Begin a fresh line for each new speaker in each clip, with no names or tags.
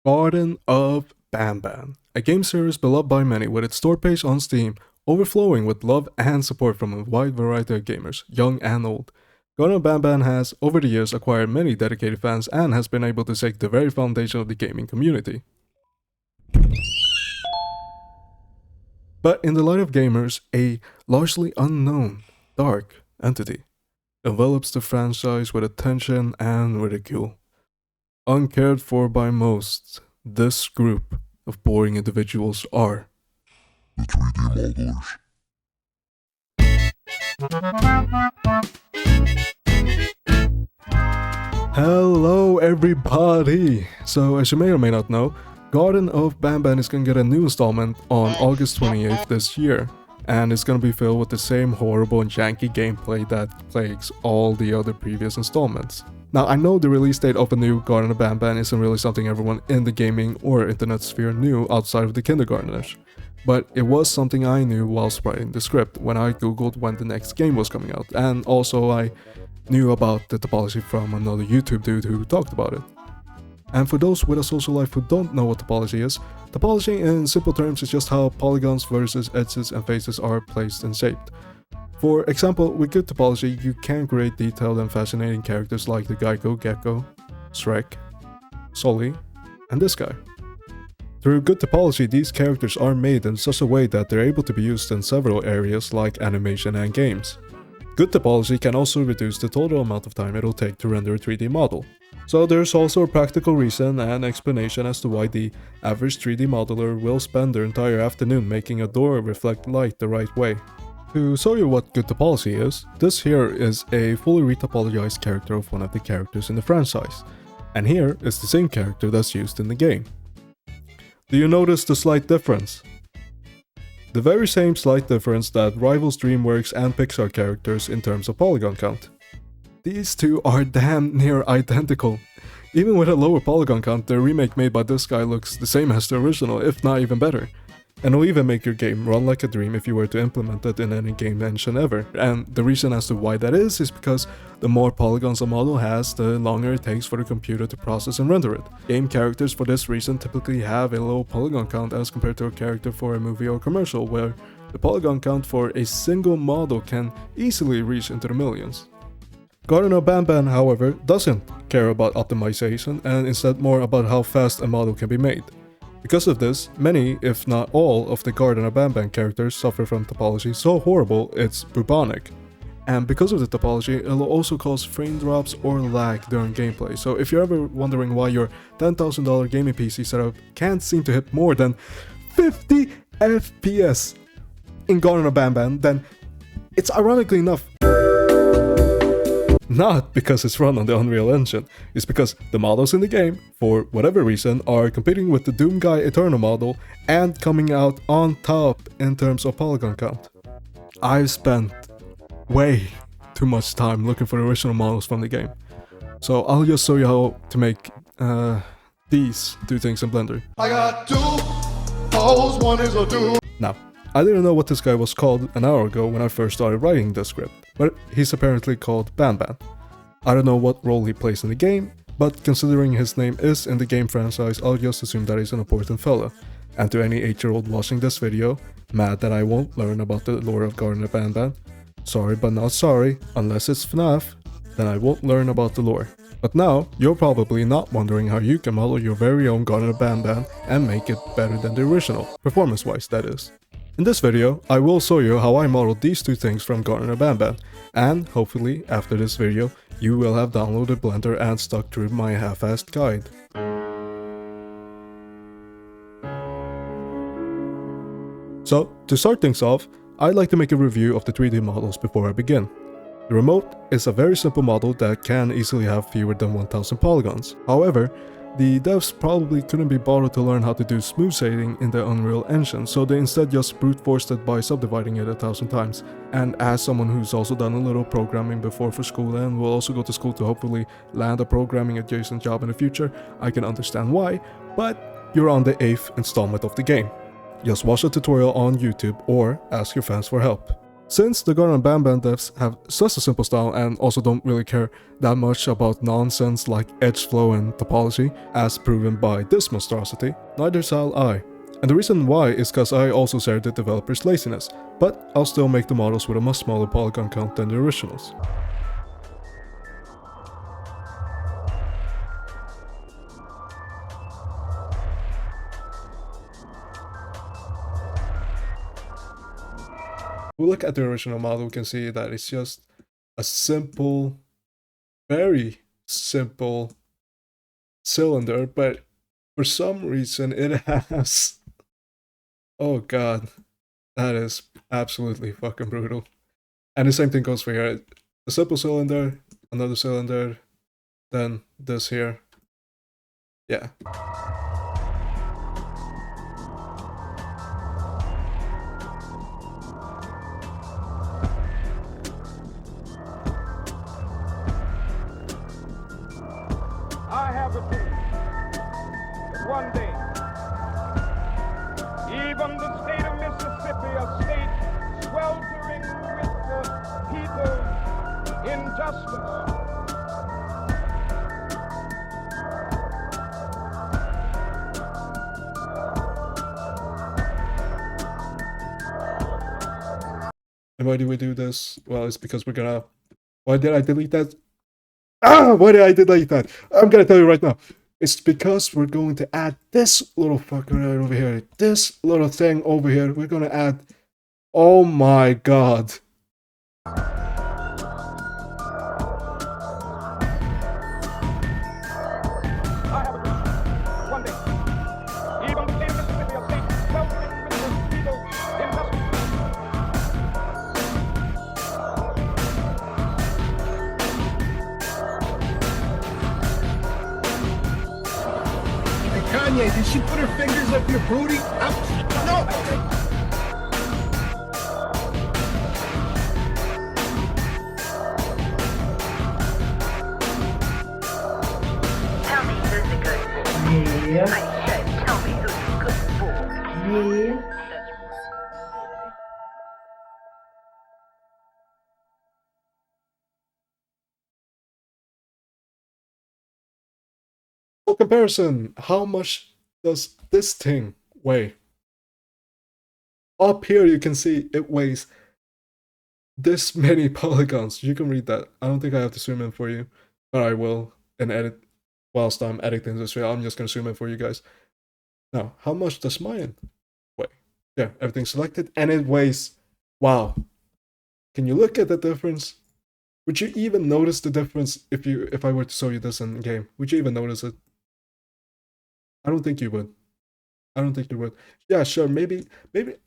Garten of Banban, a game series beloved by many with its store page on Steam overflowing with love and support from a wide variety of gamers, young and old. Garten of Banban has, over the years, acquired many dedicated fans and has been able to shake the very foundation of the gaming community. But in the light of gamers, a largely unknown, dark entity envelops the franchise with attention and ridicule. Uncared for by most, this group of boring individuals are
the 3D modelers.
Hello everybody! So as you may or may not know, Garten of Banban is gonna get a new installment on August 28th this year, and it's gonna be filled with the same horrible and janky gameplay that plagues all the other previous installments. Now I know the release date of a new Garten of Banban isn't really something everyone in the gaming or internet sphere knew outside of the kindergartners, but it was something I knew whilst writing the script when I googled when the next game was coming out, and also I knew about the topology from another YouTube dude who talked about it. And for those with a social life who don't know what topology in simple terms is just how polygons, vertices, edges and faces are placed and shaped. For example, with good topology, you can create detailed and fascinating characters like the Geico, Gecko, Shrek, Sully, and this guy. Through good topology, these characters are made in such a way that they're able to be used in several areas like animation and games. Good topology can also reduce the total amount of time it'll take to render a 3D model. So there's also a practical reason and explanation as to why the average 3D modeler will spend their entire afternoon making a door reflect light the right way. To show you what good topology is, this here is a fully retopologized character of one of the characters in the franchise, and here is the same character that's used in the game. Do you notice the slight difference? The very same slight difference that rivals DreamWorks and Pixar characters in terms of polygon count. These two are damn near identical. Even with a lower polygon count, the remake made by this guy looks the same as the original, if not even better. And it'll even make your game run like a dream if you were to implement it in any game engine ever. And the reason as to why that is because the more polygons a model has, the longer it takes for the computer to process and render it. Game characters for this reason typically have a low polygon count as compared to a character for a movie or commercial, where the polygon count for a single model can easily reach into the millions. Garten of Banban, however, doesn't care about optimization and instead more about how fast a model can be made. Because of this, many, if not all, of the Garten of Banban characters suffer from topology so horrible it's bubonic. And because of the topology, it'll also cause frame drops or lag during gameplay, so if you're ever wondering why your $10,000 gaming PC setup can't seem to hit more than 50 FPS in Garten of Banban, then it's ironically enough not because it's run on the Unreal Engine, it's because the models in the game, for whatever reason, are competing with the Doomguy Eternal model and coming out on top in terms of polygon count. I've spent way too much time looking for the original models from the game, so I'll just show you how to make these two things in Blender.
I got two hoes, one is a dude.
Now, I didn't know what this guy was called an hour ago when I first started writing the script, but he's apparently called Banban. I don't know what role he plays in the game, but considering his name is in the game franchise, I'll just assume that he's an important fella. And to any 8-year-old watching this video, mad that I won't learn about the lore of Garten of Banban, sorry but not sorry, unless it's FNAF, then I won't learn about the lore. But now, you're probably not wondering how you can model your very own Garten of Banban and make it better than the original, performance-wise that is. In this video, I will show you how I modeled these two things from Garten of Banban, and hopefully, after this video, you will have downloaded Blender and stuck through my half-assed guide. So, to start things off, I'd like to make a review of the 3D models before I begin. The remote is a very simple model that can easily have fewer than 1000 polygons. However, the devs probably couldn't be bothered to learn how to do smooth shading in the Unreal Engine, so they instead just brute forced it by subdividing it 1000 times. And as someone who's also done a little programming before for school and will also go to school to hopefully land a programming adjacent job in the future, I can understand why, but you're on the 8th installment of the game. Just watch a tutorial on YouTube or ask your fans for help. Since the Garten of Banban devs have such a simple style and also don't really care that much about nonsense like edge flow and topology, as proven by this monstrosity, neither shall I. And the reason why is cause I also share the developer's laziness, but I'll still make the models with a much smaller polygon count than the originals. If we look at the original model, we can see that it's just a simple, very simple cylinder, but for some reason it has... Oh god, that is absolutely fucking brutal. And the same thing goes for here. A simple cylinder, another cylinder, then this here. Yeah.
I have a dream that one day, even the state of Mississippi, a state sweltering with the people's injustice,
and why do we do this? Well, it's because we're gonna... Why did I delete that? Why did I delete that? I'm gonna tell you right now. It's because we're going to add this little fucker right over here. This little thing over here. We're gonna add... Oh my god.
I have a dream that one day, even the state of Mississippi, a state sweltering with the people's injustice.
Kanye, did she put her fingers up your booty? No!
Tell me who's a good boy.
Yeah.
I said, tell me who's a good boy.
Yeah.
For comparison, how much does this thing weigh? Up here you can see it weighs this many polygons. You can read that. I don't think I have to zoom in for you, but I will and edit whilst I'm editing this video. I'm just gonna zoom in for you guys. Now, how much does mine weigh? Yeah, everything's selected and it weighs... Wow. Can you look at the difference? Would you even notice the difference if I were to show you this in game? Would you even notice it? I don't think you would. I don't think you would. Yeah, sure, maybe,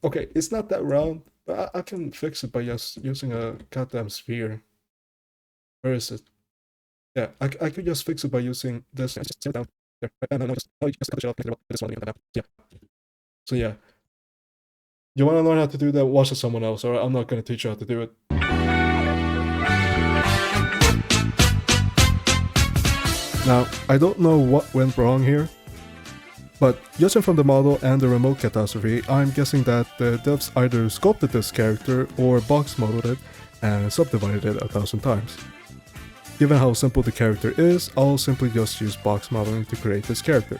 okay, it's not that round, but I can fix it by just using a goddamn sphere. Where is it? Yeah, I could just fix it by using this. Just set it down there. No, just cut the shit off. This one, yeah. So yeah. You want to learn how to do that? Watch it someone else, or I'm not going to teach you how to do it. Now, I don't know what went wrong here, but judging from the model and the remote catastrophe, I'm guessing that the devs either sculpted this character or box modeled it and subdivided it 1,000 times. Given how simple the character is, I'll simply just use box modeling to create this character.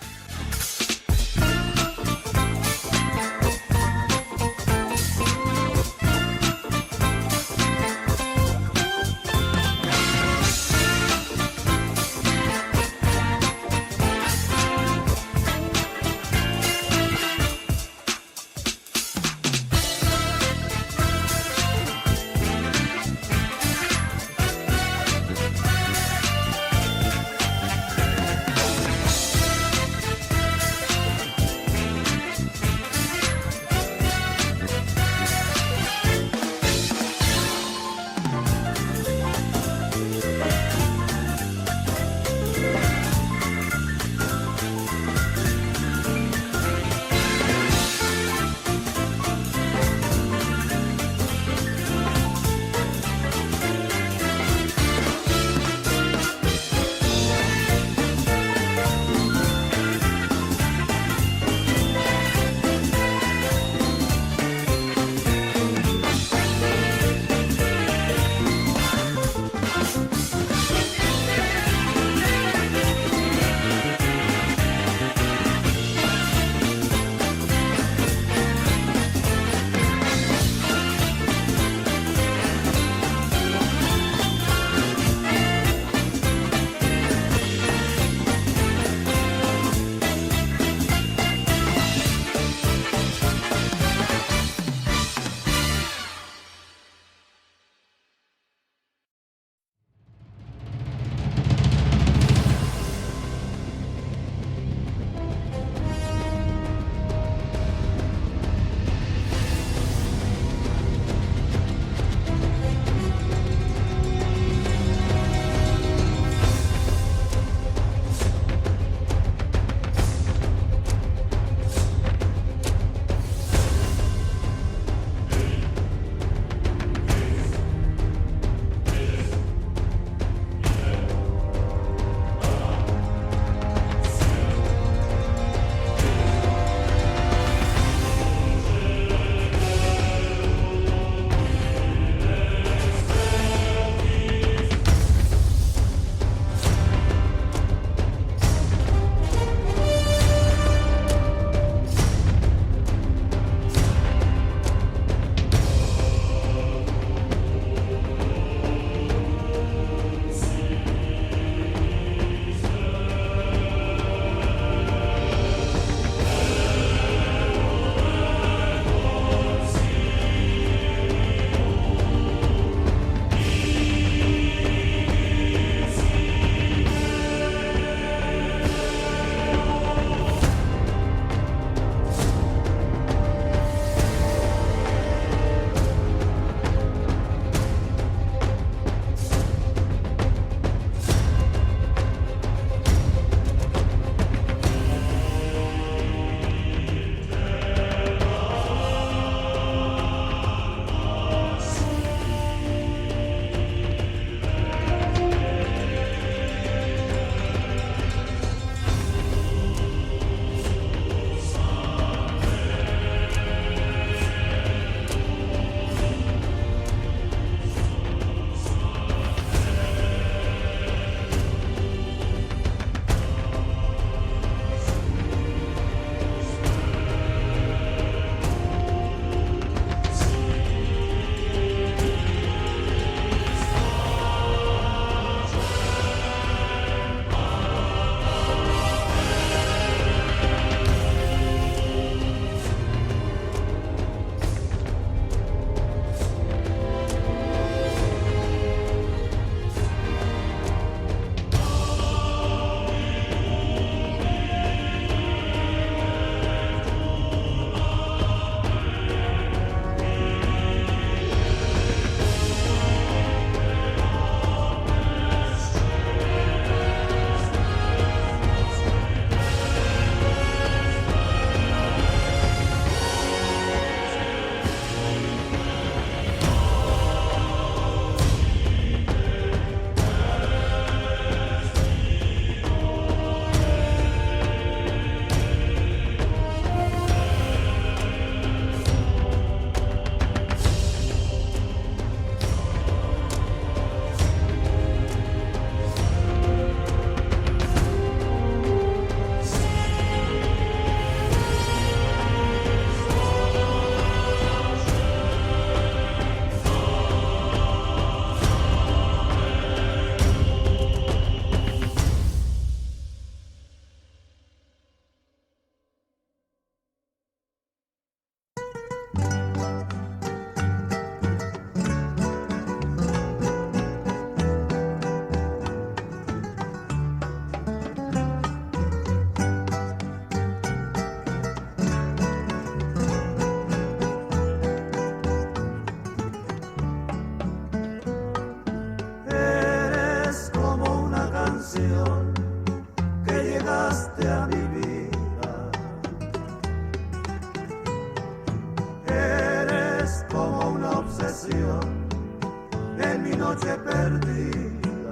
noche perdida.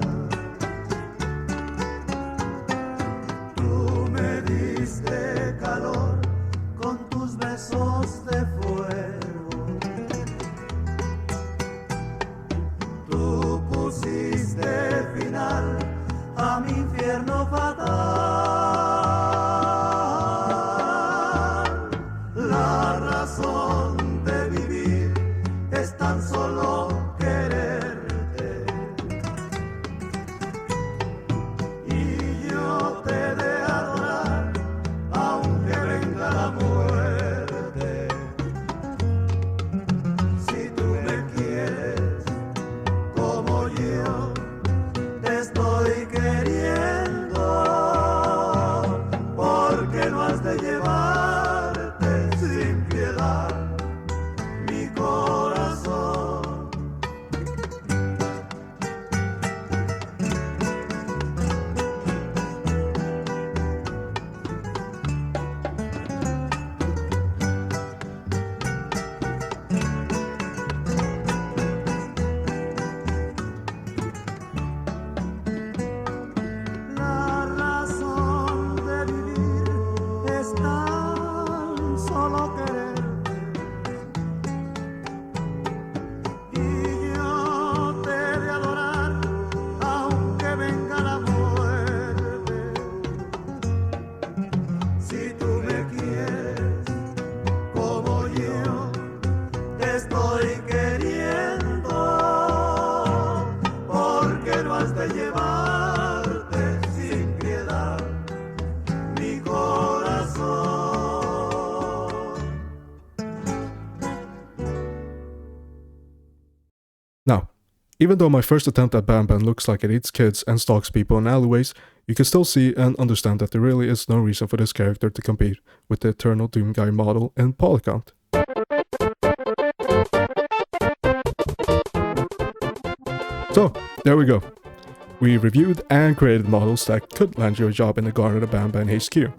Tú me diste calor con tus besos de fuego. Tú pusiste final a mi infierno fatal. La razón de vivir es tan solo quererte, y yo te he de adorar aunque venga la muerte. Si tú me quieres como yo te estoy queriendo, porque no has de llevarte sin piedad mi corazón. La razón de vivir es tan solo quererte, y yo te he de adorar aunque venga la muerte. Si tú me quieres como yo te estoy queriendo, porque no has de llevarte sin piedad mi corazón.
Now, even though my first attempt at Banban looks like it eats kids and stalks people in alleyways, you can still see and understand that there really is no reason for this character to compete with the Eternal Doomguy model in Polycount. So, there we go. We reviewed and created models that could land you a job in the Garten of Banban HQ.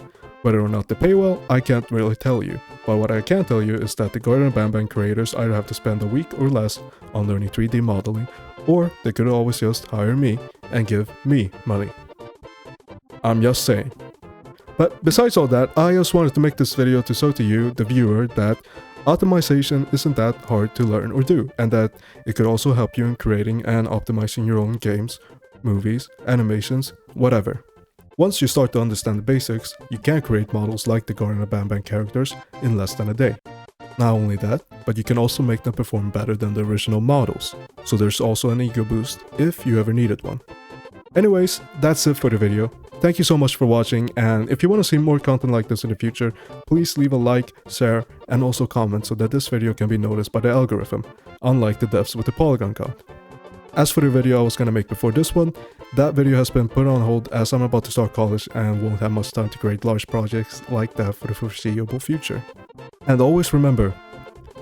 Whether or not they pay well, I can't really tell you, but what I can tell you is that the Garten of Banban creators either have to spend a week or less on learning 3D modeling, or they could always just hire me and give me money. I'm just saying. But besides all that, I just wanted to make this video to show to you, the viewer, that optimization isn't that hard to learn or do, and that it could also help you in creating and optimizing your own games, movies, animations, whatever. Once you start to understand the basics, you can create models like the Garten of Banban characters in less than a day. Not only that, but you can also make them perform better than the original models, so there's also an ego boost if you ever needed one. Anyways, that's it for the video. Thank you so much for watching, and if you want to see more content like this in the future, please leave a like, share, and also comment so that this video can be noticed by the algorithm, unlike the devs with the polygon count. As for the video I was gonna make before this one, that video has been put on hold as I'm about to start college and won't have much time to create large projects like that for the foreseeable future. And always remember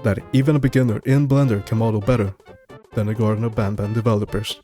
that even a beginner in Blender can model better than the Garten of Banban developers.